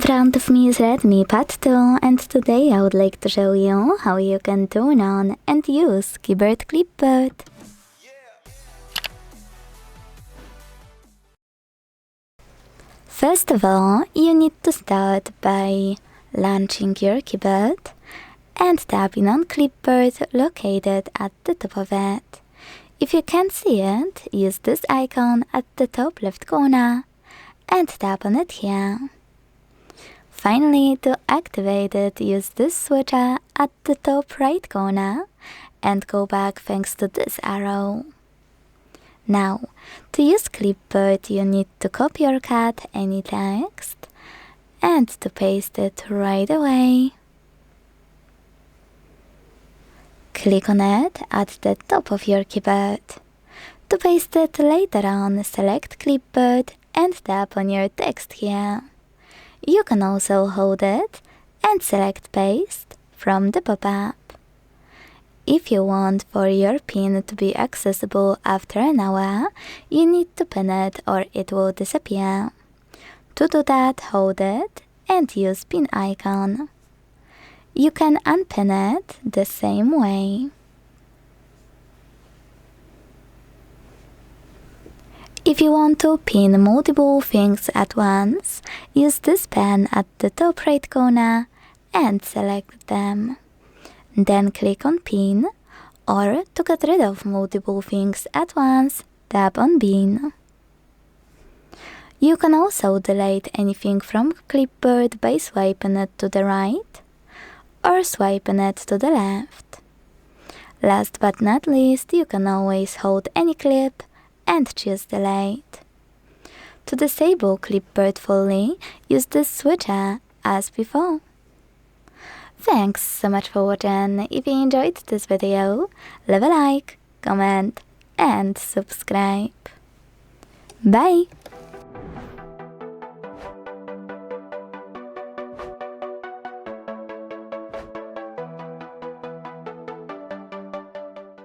front of me is REDMI Pad 2, and today I would like to show you how you can turn on and use Keyboard Clipboard. First of all, you need to start by launching your keyboard and tapping on Clipboard located at the top of it. If you can't see it, use this icon at the top left corner and tap on it here. Finally, to activate it, use this switcher at the top right corner and go back thanks to this arrow. Now, to use Clipboard, you need to copy or cut any text and to paste it right away. Click on it at the top of your keyboard. To paste it later on, select Clipboard and tap on your text here. You can also hold it and select Paste from the pop-up. If you want for your pin to be accessible after an hour, you need to pin it or it will disappear. To do that, hold it and use pin icon. You can unpin it the same way. If you want to pin multiple things at once, use this pen at the top right corner and select them. Then click on Pin, or to get rid of multiple things at once, tap on Bin. You can also delete anything from Clipboard by swiping it to the right or swiping it to the left. Last but not least, you can always hold any clip and choose Delete. To disable Clipboard fully, use this switcher as before. Thanks so much for watching. If you enjoyed this video, leave a like, comment and subscribe. Bye!